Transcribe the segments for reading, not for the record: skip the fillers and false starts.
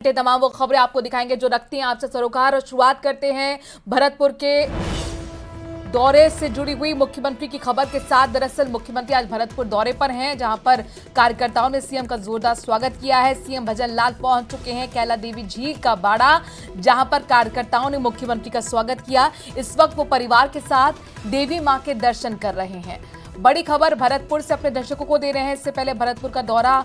तमाम वो खबरें आपको दिखाएंगे जो रखती हैं आपसे सरोकार। और शुरुआत करते हैं भरतपुर के दौरे से जुड़ी हुई मुख्यमंत्री की खबर के साथ। दरअसल मुख्यमंत्री आज भरतपुर दौरे पर हैं, जहां पर कार्यकर्ताओं ने सीएम का जोरदार स्वागत किया है। सीएम भजन लाल पहुंच चुके हैं कैला देवी झील का बाड़ा, जहां पर कार्यकर्ताओं ने मुख्यमंत्री का स्वागत किया। इस वक्त वो परिवार के साथ देवी मां के दर्शन कर रहे हैं। बड़ी खबर भरतपुर से अपने दर्शकों को दे रहे हैं। इससे पहले भरतपुर का दौरा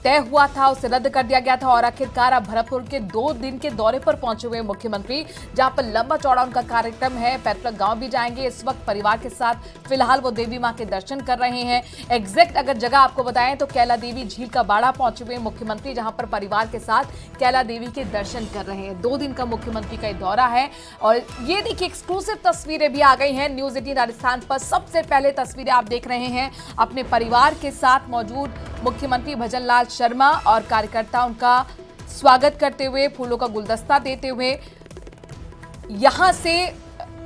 तय हुआ था, उसे रद्द कर दिया गया था और आखिरकार अब भरतपुर के 2 दिन के दौरे पर पहुंचे हुए मुख्यमंत्री, जहां पर लंबा चौड़ा उनका कार्यक्रम है। पैतृक गांव भी जाएंगे। इस वक्त परिवार के साथ फिलहाल वो देवी मां के दर्शन कर रहे हैं। एग्जैक्ट अगर जगह आपको बताएं तो कैला देवी झील का बाड़ा पहुंचे हुए मुख्यमंत्री, जहां पर परिवार के साथ कैला देवी के दर्शन कर रहे हैं। 2 दिन का मुख्यमंत्री का दौरा है और ये देखिए एक्सक्लूसिव तस्वीरें भी आ गई हैं न्यूज 18 राजस्थान पर। सबसे पहले तस्वीरें आप देख रहे हैं अपने परिवार के साथ मौजूद मुख्यमंत्री भजन लाल शर्मा और कार्यकर्ता उनका स्वागत करते हुए, फूलों का गुलदस्ता देते हुए। यहां से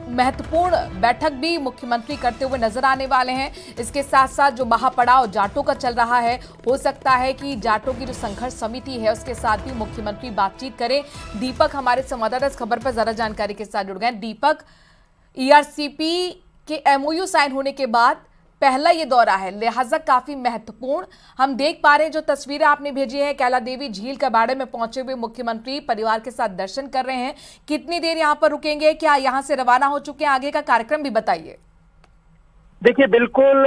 महत्वपूर्ण बैठक भी मुख्यमंत्री करते हुए नजर आने वाले हैं। इसके साथ साथ जो महापड़ाव जाटों का चल रहा है, हो सकता है कि जाटों की जो संघर्ष समिति है उसके साथ भी मुख्यमंत्री बातचीत करें। दीपक हमारे संवाददाता इस खबर पर ज्यादा जानकारी के साथ जुड़ गए। दीपक, ईआरसीपी के एमओयू साइन होने के बाद पहला ये दौरा है, लिहाजा काफी महत्वपूर्ण। हम देख पा रहे हैं जो तस्वीरें आपने भेजी है, कैला देवी झील के बाड़े में पहुंचे हुए मुख्यमंत्री परिवार के साथ दर्शन कर रहे हैं। कितनी देर यहां पर रुकेंगे, क्या यहां से रवाना हो चुके हैं, आगे का कार्यक्रम भी बताइए। देखिए, बिल्कुल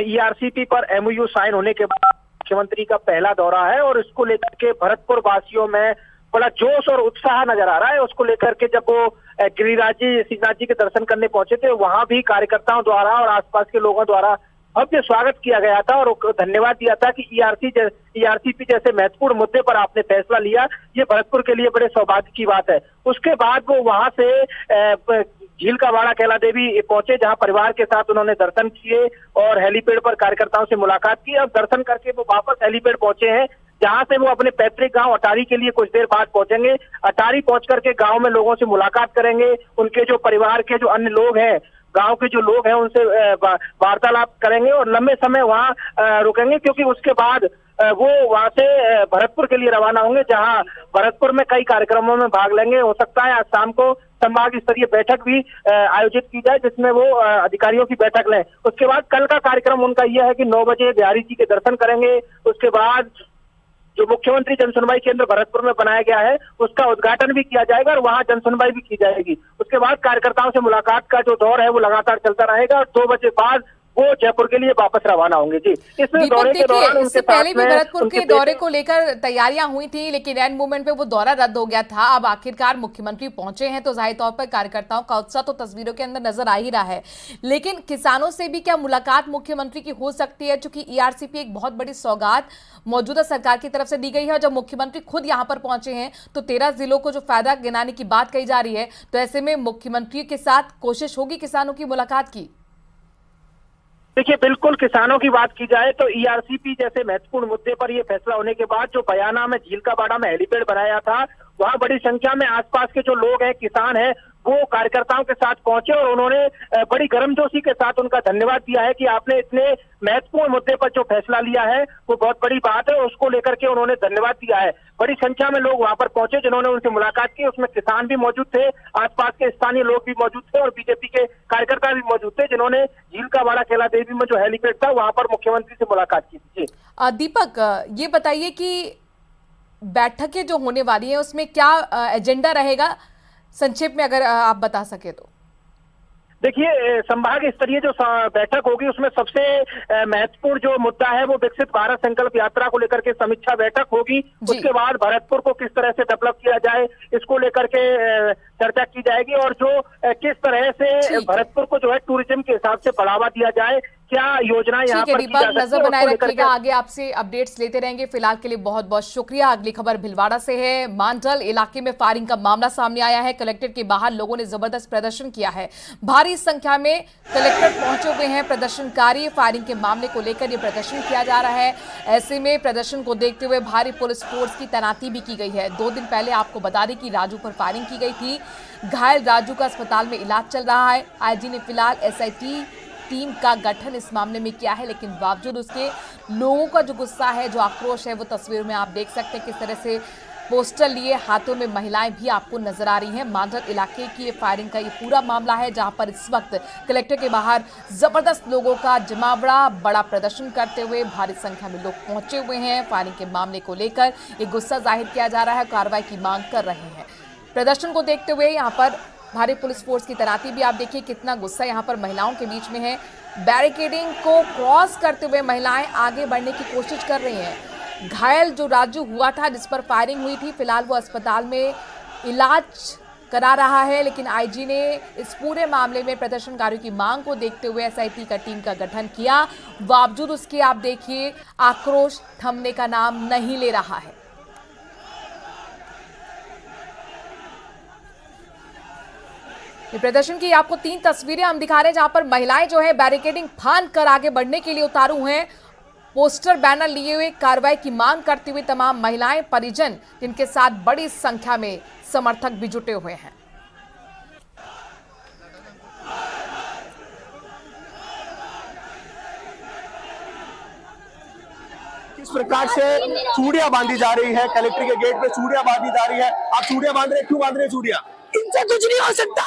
ईआरसीपी पर एमओयू साइन होने के बाद मुख्यमंत्री का पहला दौरा है और इसको लेकर के भरतपुर वासियों में बड़ा जोश और उत्साह नजर आ रहा है। उसको लेकर के जब वो गिरिराज जी श्रीनाथ जी के दर्शन करने पहुंचे थे, वहां भी कार्यकर्ताओं द्वारा और आसपास के लोगों द्वारा भव्य स्वागत किया गया था और धन्यवाद दिया था कि ईआरसीपी जैसे महत्वपूर्ण मुद्दे पर आपने फैसला लिया, ये भरतपुर के लिए बड़े सौभाग्य की बात है। उसके बाद वो वहां से झील का बाड़ा कैला देवी पहुंचे, जहां परिवार के साथ उन्होंने दर्शन किए और हेलीपैड पर कार्यकर्ताओं से मुलाकात की। अब दर्शन करके वो वापस हेलीपैड पहुंचे हैं, जहां से वो अपने पैतृक गांव अटारी के लिए कुछ देर बाद पहुंचेंगे। अटारी पहुंच करके गांव में लोगों से मुलाकात करेंगे। उनके जो परिवार के जो अन्य लोग हैं, गांव के जो लोग हैं, उनसे वार्तालाप करेंगे और लंबे समय वहां रुकेंगे, क्योंकि उसके बाद वो वहां से भरतपुर के लिए रवाना होंगे, जहां भरतपुर में कई कार्यक्रमों में भाग लेंगे। हो सकता है आज शाम को संभाग स्तरीय बैठक भी आयोजित की जाए, जिसमें वो अधिकारियों की बैठक लें। उसके बाद कल का कार्यक्रम उनका यह है कि 9 बजे बिहारी जी के दर्शन करेंगे। उसके बाद जो मुख्यमंत्री जनसुनवाई केंद्र भरतपुर में बनाया गया है, उसका उद्घाटन भी किया जाएगा और वहां जनसुनवाई भी की जाएगी। उसके बाद कार्यकर्ताओं से मुलाकात का जो दौर है वो लगातार चलता रहेगा और 2 बजे बाद वो जयपुर के लिए वापस रवाना होंगे। जी, इसमें दौरे के दौरान इससे पहले भी भरतपुर के दौरे को लेकर तैयारियां हुई थी, लेकिन एंड मोमेंट पे वो दौरा रद्द हो गया था। अब आखिरकार मुख्यमंत्री पहुंचे हैं तो जाहिर तौर पर कार्यकर्ताओं का उत्साह तो तस्वीरों के अंदर नजर आ ही रहा है। लेकिन किसानों से भी क्या मुलाकात मुख्यमंत्री की हो सकती है, क्योंकि ईआरसीपी एक बहुत बड़ी सौगात मौजूदा सरकार की तरफ से दी गई है। जब मुख्यमंत्री खुद यहां पर पहुंचे हैं तो 13 जिलों को जो फायदा गिनाने की बात कही जा रही है, तो ऐसे में मुख्यमंत्री के साथ कोशिश होगी किसानों की मुलाकात की। देखिए, बिल्कुल किसानों की बात की जाए तो ईआरसीपी जैसे महत्वपूर्ण मुद्दे पर यह फैसला होने के बाद जो बयाना में झील का बाड़ा में हेलीपैड बनाया था, वहां बड़ी संख्या में आसपास के जो लोग हैं, किसान हैं, वो कार्यकर्ताओं के साथ पहुंचे और उन्होंने बड़ी गर्मजोशी के साथ उनका धन्यवाद दिया है कि आपने इतने महत्वपूर्ण मुद्दे पर जो फैसला लिया है वो बहुत बड़ी बात है। उसको लेकर के उन्होंने धन्यवाद दिया है। बड़ी संख्या में लोग वहां पर पहुंचे जिन्होंने उनसे मुलाकात की। उसमें किसान भी मौजूद थे, आसपास के स्थानीय लोग भी मौजूद थे और बीजेपी के कार्यकर्ता भी मौजूद थे, जिन्होंने झील का बाड़ा कैला देवी में जो हेलीपैड था वहां पर मुख्यमंत्री से मुलाकात की थी। दीपक, ये बताइए कि बैठकें जो होने वाली है उसमें क्या एजेंडा रहेगा, संक्षेप में अगर आप बता सके तो। देखिए, संभाग स्तरीय जो बैठक होगी उसमें सबसे महत्वपूर्ण जो मुद्दा है वो विकसित भारत संकल्प यात्रा को लेकर के समीक्षा बैठक होगी। उसके बाद भरतपुर को किस तरह से डेवलप किया जाए, इसको लेकर के चर्चा की जाएगी और जो किस तरह से भरतपुर को जो है टूरिज्म के हिसाब से बढ़ावा दिया जाए, क्या योजना यहाँ पर की जा सकती है। नजर बनाए रखिएगा, आगे आपसे अपडेट्स लेते रहेंगे। फिलहाल के लिए बहुत बहुत शुक्रिया। अगली खबर भिलवाड़ा से है। मांडल इलाके में फायरिंग का मामला सामने आया है। कलेक्ट्रेट के बाहर लोगों ने जबरदस्त प्रदर्शन किया है। भारी संख्या में कलेक्ट्रेट पहुंचे हुए हैं प्रदर्शनकारी। फायरिंग के मामले को लेकर ये प्रदर्शन किया जा रहा है। ऐसे में प्रदर्शन को देखते हुए भारी पुलिस फोर्स की तैनाती भी की गई है। 2 दिन पहले आपको बता दें कि राजू पर फायरिंग की गई थी। घायल राजू का अस्पताल में इलाज चल रहा है। आईजी ने फिलहाल एसआईटी टीम का गठन इस मामले में किया है, लेकिन बावजूद उसके लोगों का जो गुस्सा है, जो आक्रोश है, वो तस्वीरों में आप देख सकते हैं किस तरह से पोस्टर लिए हाथों में महिलाएं भी आपको नजर आ रही हैं। मांडर इलाके की ये फायरिंग का ये पूरा मामला है, जहां पर इस वक्त कलेक्टर के बाहर जबरदस्त लोगों का जमावड़ा, बड़ा प्रदर्शन करते हुए भारी संख्या में लोग पहुंचे हुए हैं। फायरिंग के मामले को लेकर ये गुस्सा जाहिर किया जा रहा है, कार्रवाई की मांग कर रहे हैं। प्रदर्शन को देखते हुए यहाँ पर भारी पुलिस फोर्स की तैनाती भी, आप देखिए कितना गुस्सा यहाँ पर महिलाओं के बीच में है। बैरिकेडिंग को क्रॉस करते हुए महिलाएं आगे बढ़ने की कोशिश कर रही हैं। घायल जो राजू हुआ था, जिस पर फायरिंग हुई थी, फिलहाल वो अस्पताल में इलाज करा रहा है, लेकिन आईजी ने इस पूरे मामले में प्रदर्शनकारियों की मांग को देखते हुए एसआईटी का टीम का गठन किया। बावजूद उसके आप देखिए आक्रोश थमने का नाम नहीं ले रहा है। ये प्रदर्शन की आपको 3 तस्वीरें हम दिखा रहे हैं, जहां पर महिलाएं जो है बैरिकेडिंग फांद कर आगे बढ़ने के लिए उतारू हैं। पोस्टर बैनर लिए हुए कार्रवाई की मांग करते हुए तमाम महिलाएं, परिजन, जिनके साथ बड़ी संख्या में समर्थक भी जुटे हुए हैं। किस प्रकार से चूड़ियां बांधी जा रही है, कलेक्टर के गेट पे चूड़ियां बांधी जा रही है। आप चूड़ियां बांध रहे हैं, क्यों बांध रहे हैं चूड़ियां? इनसे कुछ नहीं हो सकता,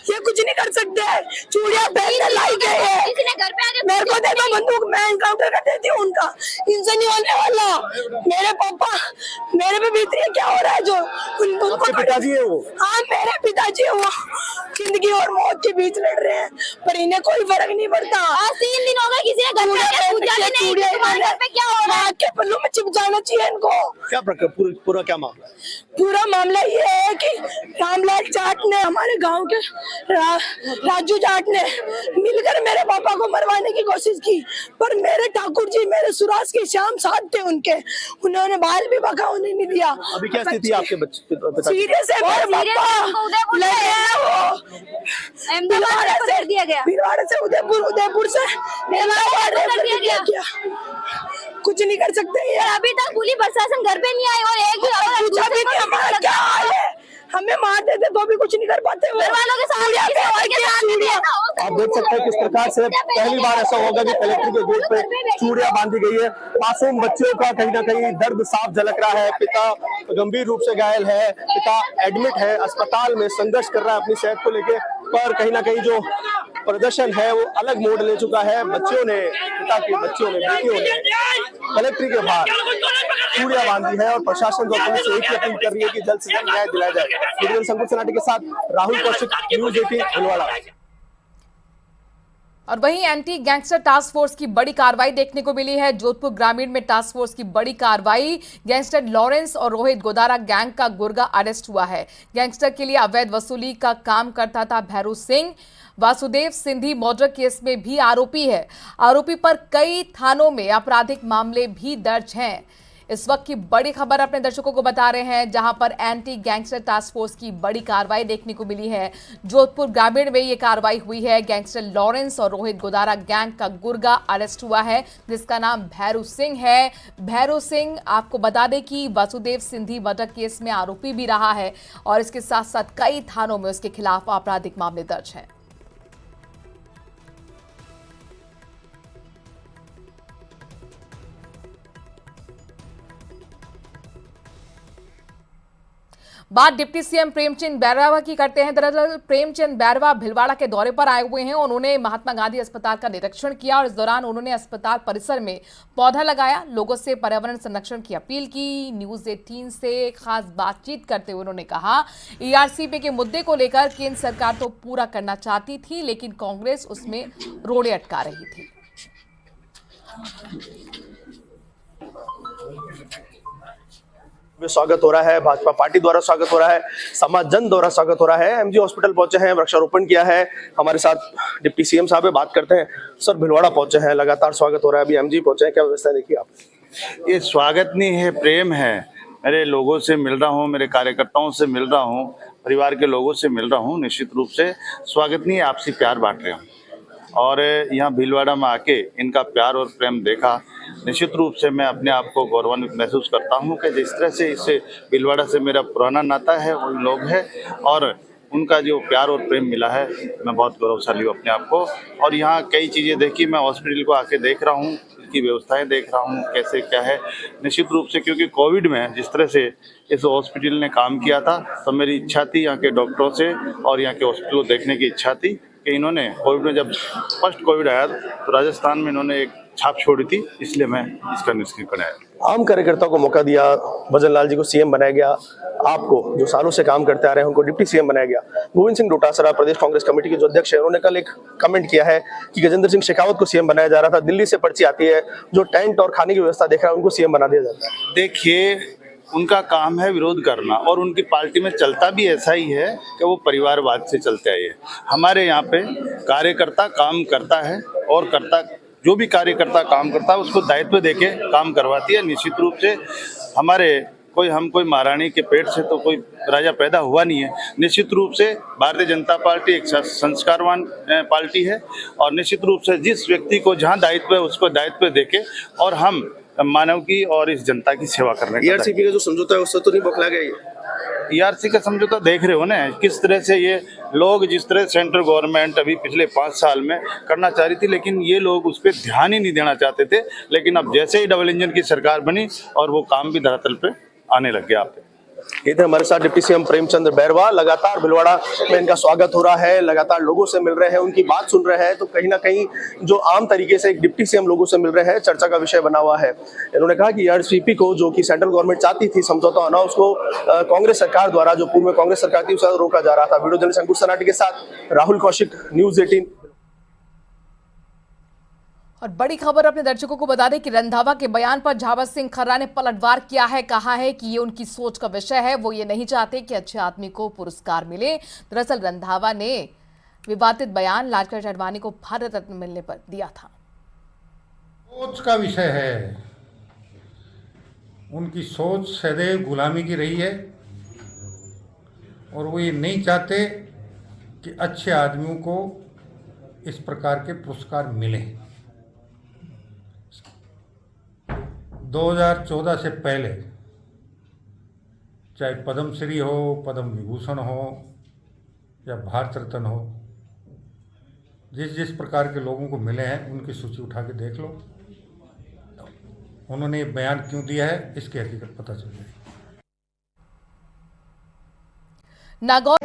ये कुछ नहीं कर सकते। चूड़ियां पहनने लायक है, मेरे को दे दो बंदूक, मैं एनकाउंटर कर देती हूँ उनका। इनसे नहीं होने वाला। मेरे पापा, मेरे पे बीत रही है, क्या हो रहा है जो उनको पिताजी है वो? हाँ, मेरे पिताजी है वो। जिंदगी और मौत के बीच लड़ रहे हैं, पर इन्हें कोई फर्क नहीं पड़ता। 3 दिन हो गए, किसी ने घर पे पूछा भी नहीं कि तुम्हारे घर पे क्या हो रहा है। के पल्लू में चिप जाना चाहिए इनको। क्या पूरा क्या मामला है? पूरा मामला ये है कि रामलाल जाट ने, हमारे गांव के राजू जाट ने मिलकर मेरे पापा को मरवाने की कोशिश की, पर मेरे ठाकुर जी, मेरे सुराज के श्याम साथ थे उनके, उन्होंने बाल भी बका होने नहीं दिया। अभी क्या स्थिति है आपके बच्चे? सीरियस है मेरे पापा, भिलवाड़ा से उदयपुर से कुछ नहीं कर सकते ये। अभी तक पुलिस प्रशासन घर पे नहीं आई और एक भी हमारा क्या हाल है, हमें मार देते तो भी कुछ नहीं कर पाते। घर वालों के साथ आप देख सकते हैं किस प्रकार से पहली बार ऐसा होगा कि कलेक्टर के गेट पे चूड़ियां बांधी गई है। मासूम बच्चों का कहीं ना कहीं दर्द साफ झलक रहा है। पिता गंभीर रूप से घायल है, पिता एडमिट है, अस्पताल में संघर्ष कर रहा है अपनी सेहत को लेके, पर कहीं ना कहीं जो प्रदर्शन है वो अलग मोड़ ले चुका है। बच्चों ने, पिता के बच्चों ने, बेटियों ने कलेक्टर के बाहर चूड़ियां बांधी है और प्रशासन को पुलिस से एक ही अपील कर रही है कि जल्द से जल्द न्याय दिलाया जाए। संकुल सनाटे के साथ राहुल कौशिक, न्यूज़ 18 भिलवाड़ा। और वहीं एंटी गैंगस्टर टास्क फोर्स की बड़ी कार्रवाई देखने को मिली है। जोधपुर ग्रामीण में टास्क फोर्स की बड़ी कार्रवाई, गैंगस्टर लॉरेंस और रोहित गोदारा गैंग का गुर्गा अरेस्ट हुआ है। गैंगस्टर के लिए अवैध वसूली का काम करता था भैरू सिंह। वासुदेव सिंधी मर्डर केस में भी आरोपी है। आरोपी पर कई थानों में आपराधिक मामले भी दर्ज हैं। इस वक्त की बड़ी खबर अपने दर्शकों को बता रहे हैं, जहां पर एंटी गैंगस्टर टास्क फोर्स की बड़ी कार्रवाई देखने को मिली है। जोधपुर ग्रामीण में ये कार्रवाई हुई है। गैंगस्टर लॉरेंस और रोहित गोदारा गैंग का गुर्गा अरेस्ट हुआ है, जिसका नाम भैरू सिंह है। भैरू सिंह, आपको बता दें कि वासुदेव सिंधी मर्डर केस में आरोपी भी रहा है और इसके साथ साथ कई थानों में उसके खिलाफ आपराधिक मामले दर्ज हैं। बात डिप्टी सीएम प्रेमचंद बैरवा की करते हैं। दरअसल प्रेमचंद बैरवा भिलवाड़ा के दौरे पर आए हुए हैं। उन्होंने महात्मा गांधी अस्पताल का निरीक्षण किया और इस दौरान उन्होंने अस्पताल परिसर में पौधा लगाया, लोगों से पर्यावरण संरक्षण की अपील की। न्यूज़ 18 से खास बातचीत करते हुए उन्होंने कहा, ईआरसीपी के मुद्दे को लेकर केंद्र सरकार तो पूरा करना चाहती थी, लेकिन कांग्रेस उसमें रोड़े अटका रही थी। स्वागत हो रहा है, भाजपा पार्टी द्वारा स्वागत हो रहा है, समाज जन द्वारा स्वागत हो रहा है। एमजी हॉस्पिटल पहुंचे हैं, वृक्षारोपण किया है। हमारे साथ डिप्टी सीएम साहब है, बात करते हैं। सर, भिलवाड़ा पहुंचे हैं, लगातार स्वागत हो रहा है, अभी एमजी पहुंचे हैं, क्या व्यवस्था देखी आप? ये स्वागत नहीं है, प्रेम है। मेरे लोगों से मिल रहा हूँ, मेरे कार्यकर्ताओं से मिल रहा हूँ, परिवार के लोगों से मिल रहा हूँ। निश्चित रूप से स्वागत नहीं है, आपसी प्यार बांट रहे हैं और यहाँ भीलवाड़ा में आके इनका प्यार और प्रेम देखा, निश्चित रूप से मैं अपने आप को गौरवान्वित महसूस करता हूँ कि जिस तरह से इससे भीलवाड़ा से मेरा पुराना नाता है, उन लोग हैं और उनका जो प्यार और प्रेम मिला है, मैं बहुत गौरवशाली हूँ अपने आप को। और यहाँ कई चीज़ें देखी, मैं हॉस्पिटल को आके देख रहा हूँ, इसकी व्यवस्थाएं देख रहा हूँ कैसे क्या है। निश्चित रूप से क्योंकि कोविड में जिस तरह से इस हॉस्पिटल ने काम किया था, तो मेरी इच्छा थी यहाँ के डॉक्टरों से और यहाँ के हॉस्पिटल को देखने की इच्छा थी कि इन्होंने कोविड में, जब फर्स्ट कोविड आया तो राजस्थान में इन्होंने एक छाप छोड़ी थी, इसलिए मैं इसका निष्कर्ष आया। आम कार्यकर्ताओं को मौका दिया, भजन लाल जी को सीएम बनाया गया, आपको जो सालों से काम करते आ रहे हैं उनको डिप्टी सीएम बनाया गया। गोविंद सिंह डोटासरा प्रदेश कांग्रेस कमेटी के जो अध्यक्ष है, उन्होंने कल एक कमेंट किया है कि गजेंद्र सिंह शेखावत को सीएम बनाया जा रहा था, दिल्ली से पर्ची आती है, जो टेंट और खाने की व्यवस्था देख रहा है उनको सीएम बना दिया जाता है। देखिए, उनका काम है विरोध करना और उनकी पार्टी में चलता भी ऐसा ही है कि वो परिवारवाद से चलते आए हैं। हमारे यहाँ पे कार्यकर्ता काम करता है और जो भी कार्यकर्ता काम करता है उसको दायित्व देके काम करवाती है। निश्चित रूप से हम कोई महारानी के पेट से तो कोई राजा पैदा हुआ नहीं है। निश्चित रूप से भारतीय जनता पार्टी एक संस्कारवान पार्टी है और निश्चित रूप से जिस व्यक्ति को जहाँ दायित्व है उसको दायित्व देके और हम मानव की और इस जनता की सेवा करने का। ईआरसीपी का जो समझौता है उससे तो नहीं बौखला गया ये? ईआरसी का समझौता देख रहे हो ना, किस तरह से ये लोग, जिस तरह सेंट्रल गवर्नमेंट अभी पिछले 5 साल में करना चाह रही थी, लेकिन ये लोग उस पर ध्यान ही नहीं देना चाहते थे। लेकिन अब जैसे ही डबल इंजन की सरकार बनी और वो काम भी धरातल पे आने लग गया। इधर हमारे साथ डिप्टी सीएम प्रेमचंद बैरवा, लगातार भीलवाड़ा में इनका स्वागत हो रहा है, लगातार लोगों से मिल रहे हैं, उनकी बात सुन रहे हैं, तो कहीं ना कहीं जो आम तरीके से एक डिप्टी सीएम लोगों से मिल रहे हैं, चर्चा का विषय बना हुआ है। इन्होंने कहा कि ईआरसीपी को जो कि सेंट्रल गवर्नमेंट चाहती थी समझौता होना, उसको कांग्रेस सरकार द्वारा, जो पूर्व में कांग्रेस सरकार थी, उसे रोका जा रहा था। वीडियो जर्नलिस्ट अंकुश सनाटी के साथ राहुल कौशिक, न्यूज 18। और बड़ी खबर अपने दर्शकों को बता दें कि रंधावा के बयान पर झावर सिंह खर्रा ने पलटवार किया है। कहा है कि ये उनकी सोच का विषय है, वो ये नहीं चाहते कि अच्छे आदमी को पुरस्कार मिले। दरअसल रंधावा ने विवादित बयान लालकृष्ण आडवाणी को भारत रत्न मिलने पर दिया था। सोच का विषय है, उनकी सोच सदैव गुलामी की रही है और वो ये नहीं चाहते कि अच्छे आदमियों को इस प्रकार के पुरस्कार मिले। 2014 से पहले चाहे पद्मश्री हो, पद्म विभूषण हो या भारत रत्न हो, जिस प्रकार के लोगों को मिले हैं उनकी सूची उठा के देख लो। उन्होंने बयान क्यों दिया है इसकी हकीकत पता चल जाएगी। नागौर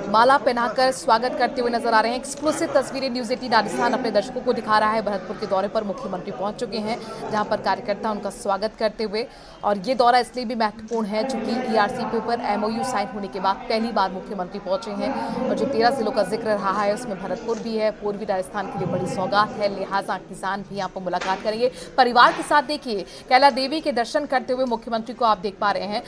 माला पहनाकर स्वागत करते हुए नजर आ रहे हैं। एक्सक्लूसिव तस्वीरें न्यूज 18 राजस्थान अपने दर्शकों को दिखा रहा है। भरतपुर के दौरे पर मुख्यमंत्री पहुंच चुके हैं, जहां पर कार्यकर्ता उनका स्वागत करते हुए, और ये दौरा इसलिए भी महत्वपूर्ण है चूंकि ईआरसीपी पर एमओयू साइन होने के बाद पहली बार मुख्यमंत्री पहुंचे हैं। और जो 13 जिलों का जिक्र रहा है उसमें भरतपुर भी है। पूर्वी राजस्थान के लिए बड़ी सौगात है, लिहाजा किसान भी यहाँ पर मुलाकात करेंगे परिवार के साथ। देखिए, कैला देवी के दर्शन करते हुए मुख्यमंत्री को आप देख पा रहे हैं,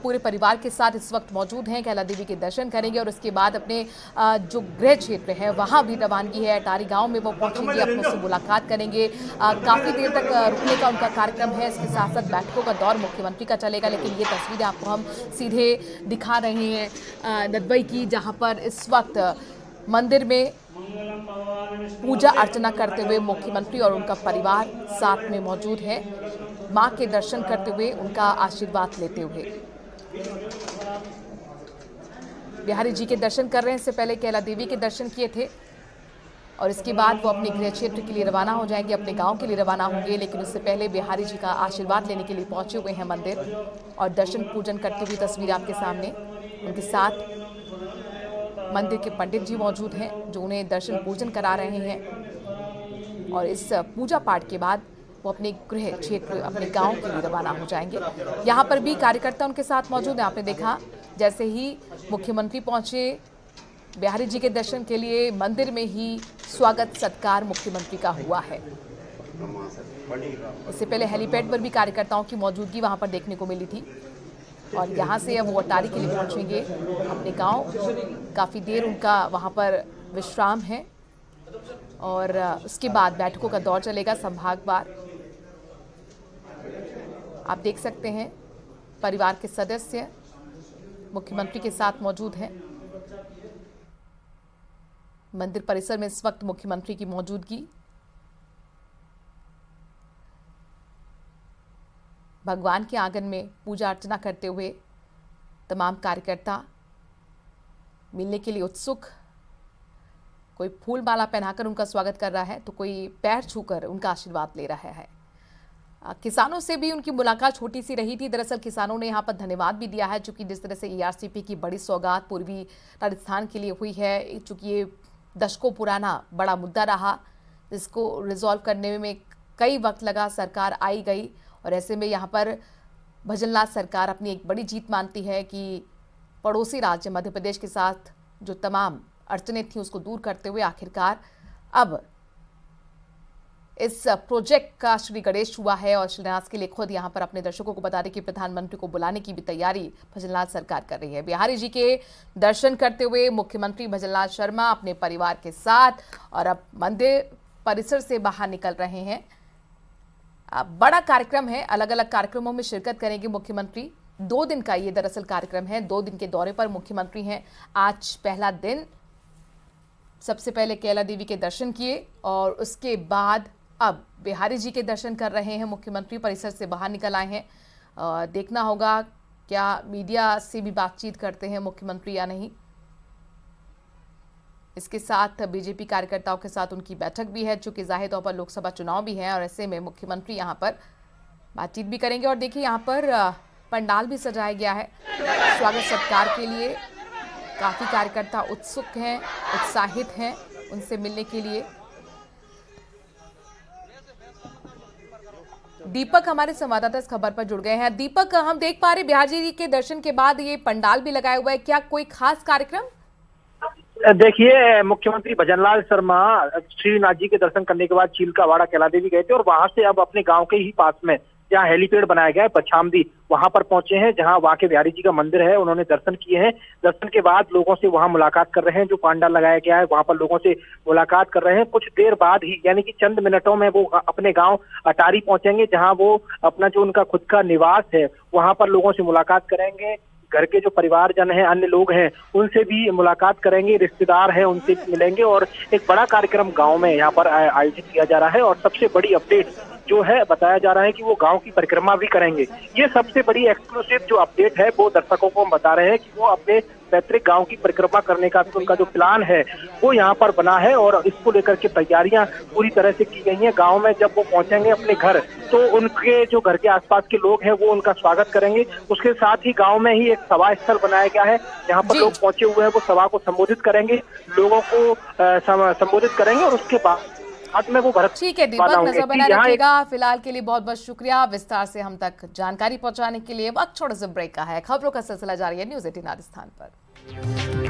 पूरे परिवार के साथ इस वक्त मौजूद हैं। कैला देवी के दर्शन करेंगे और उसके बाद अपने जो गृह क्षेत्र है वहां भी रवानगी है। अटारी गांव में वो पहुंचेंगे, अपनों से मुलाकात करेंगे। काफी देर तक रुकने का उनका कार्यक्रम है। इसके साथ साथ बैठकों का दौर मुख्यमंत्री का चलेगा। लेकिन ये तस्वीरें आपको हम सीधे दिखा रहे हैं नदबई की, जहां पर इस वक्त मंदिर में पूजा अर्चना करते हुए मुख्यमंत्री और उनका परिवार साथ में मौजूद है, मां के दर्शन करते हुए उनका आशीर्वाद लेते हुए। बिहारी जी के दर्शन कर रहे हैं, इससे पहले कैला देवी के दर्शन किए थे और इसके बाद वो अपने गृह क्षेत्र के लिए रवाना हो जाएंगे, अपने गांव के लिए रवाना होंगे। लेकिन उससे पहले बिहारी जी का आशीर्वाद लेने के लिए पहुंचे हुए हैं मंदिर और दर्शन पूजन करती हुई तस्वीर आपके सामने। उनके साथ मंदिर के पंडित जी मौजूद हैं जो उन्हें दर्शन पूजन करा रहे हैं और इस पूजा पाठ के बाद वो अपने गृह क्षेत्र, अपने गांव के लिए रवाना हो जाएंगे। यहाँ पर भी कार्यकर्ता उनके साथ मौजूद हैं। आपने देखा जैसे ही मुख्यमंत्री पहुंचे बिहारी जी के दर्शन के लिए, मंदिर में ही स्वागत सत्कार मुख्यमंत्री का हुआ है। इससे पहले हेलीपैड पर भी कार्यकर्ताओं की मौजूदगी वहां पर देखने को मिली थी और यहाँ से अब वो अटारी के लिए पहुंचेंगे अपने गांव। काफ़ी देर उनका वहां पर विश्राम है और उसके बाद बैठकों का दौर चलेगा संभागवार। आप देख सकते हैं परिवार के सदस्य मुख्यमंत्री के साथ मौजूद हैं। मंदिर परिसर में इस वक्त मुख्यमंत्री की मौजूदगी। भगवान के आंगन में पूजा अर्चना करते हुए तमाम कार्यकर्ता मिलने के लिए उत्सुक, कोई फूल माला पहनाकर उनका स्वागत कर रहा है तो कोई पैर छूकर उनका आशीर्वाद ले रहा है। किसानों से भी उनकी मुलाकात छोटी सी रही थी। दरअसल किसानों ने यहाँ पर धन्यवाद भी दिया है, चूंकि जिस तरह से ईआरसीपी की बड़ी सौगात पूर्वी राजस्थान के लिए हुई है, चूंकि ये दशकों पुराना बड़ा मुद्दा रहा, जिसको रिजॉल्व करने में कई वक्त लगा, सरकार आई गई, और ऐसे में यहाँ पर भजनलाल सरकार अपनी एक बड़ी जीत मानती है कि पड़ोसी राज्य मध्य प्रदेश के साथ जो तमाम अड़चनें थी उसको दूर करते हुए आखिरकार अब इस प्रोजेक्ट का श्री गणेश हुआ है। और शिलान्यास के लिए खुद यहाँ पर अपने दर्शकों को बता दें कि प्रधानमंत्री को बुलाने की भी तैयारी भजनलाल सरकार कर रही है। बिहारी जी के दर्शन करते हुए मुख्यमंत्री भजनलाल शर्मा अपने परिवार के साथ और अब मंदिर परिसर से बाहर निकल रहे हैं। बड़ा कार्यक्रम है, अलग अलग कार्यक्रमों में शिरकत करेंगे मुख्यमंत्री। 2 दिन का ये दरअसल कार्यक्रम है, 2 दिन के दौरे पर मुख्यमंत्री हैं। आज पहला दिन, सबसे पहले कैला देवी के दर्शन किए और उसके बाद अब बिहारी जी के दर्शन कर रहे हैं मुख्यमंत्री। परिसर से बाहर निकल आए हैं। देखना होगा क्या मीडिया से भी बातचीत करते हैं मुख्यमंत्री या नहीं। इसके साथ बीजेपी कार्यकर्ताओं के साथ उनकी बैठक भी है, चूंकि जाहिर तौर पर लोकसभा चुनाव भी है और ऐसे में मुख्यमंत्री यहाँ पर बातचीत भी करेंगे। और देखिए यहाँ पर पंडाल भी सजाया गया है स्वागत सत्कार के लिए। काफी कार्यकर्ता उत्सुक हैं, उत्साहित हैं उनसे मिलने के लिए। दीपक हमारे संवाददाता इस खबर पर जुड़ गए हैं। दीपक, हम देख पा रहे बिहारी जी के दर्शन के बाद ये पंडाल भी लगाया हुआ है, क्या कोई खास कार्यक्रम? देखिए, मुख्यमंत्री भजनलाल शर्मा श्रीनाथ जी के दर्शन करने के बाद चीलकावाड़ा कैला देवी गए थे और वहां से अब अपने गांव के ही पास में जहाँ हेलीपैड बनाया गया है पछामदी, वहां पर पहुंचे हैं, जहां वहां के बिहारी जी का मंदिर है। उन्होंने दर्शन किए हैं। दर्शन के बाद लोगों से वहां मुलाकात कर रहे हैं। जो पंडाल लगाया गया है वहां पर लोगों से मुलाकात कर रहे हैं। कुछ देर बाद ही, यानी कि चंद मिनटों में वो अपने गांव अटारी पहुंचेंगे, जहां वो अपना जो उनका खुद का निवास है वहां पर लोगों से मुलाकात करेंगे। घर के जो परिवारजन हैं, अन्य लोग हैं, उनसे भी मुलाकात करेंगे, रिश्तेदार हैं उनसे मिलेंगे। और एक बड़ा कार्यक्रम गांव में यहाँ पर आयोजित किया जा रहा है। और सबसे बड़ी अपडेट जो है, बताया जा रहा है कि वो गांव की परिक्रमा भी करेंगे। ये सबसे बड़ी एक्सक्लूसिव जो अपडेट है वो दर्शकों को हम बता रहे हैं कि वो अपने पैतृक गांव की परिक्रमा करने का उनका जो प्लान है वो यहाँ पर बना है और इसको लेकर के तैयारियां पूरी तरह से की गई हैं। गांव में जब वो पहुंचेंगे अपने घर, तो उनके जो घर के आसपास के लोग हैं वो उनका स्वागत करेंगे। उसके साथ ही गांव में ही एक सभा स्थल बनाया गया है, जहाँ पर लोग पहुंचे हुए हैं, वो सभा को संबोधित करेंगे, लोगों को संबोधित करेंगे और उसके बाद में वो भरत। ठीक है दीपक, नजर बना रखिएगा। फिलहाल के लिए बहुत बहुत शुक्रिया विस्तार से हम तक जानकारी पहुंचाने के लिए। वक्त छोटे से ब्रेक का है, खबरों का सिलसिला जारी है न्यूज़ 18 राजस्थान पर।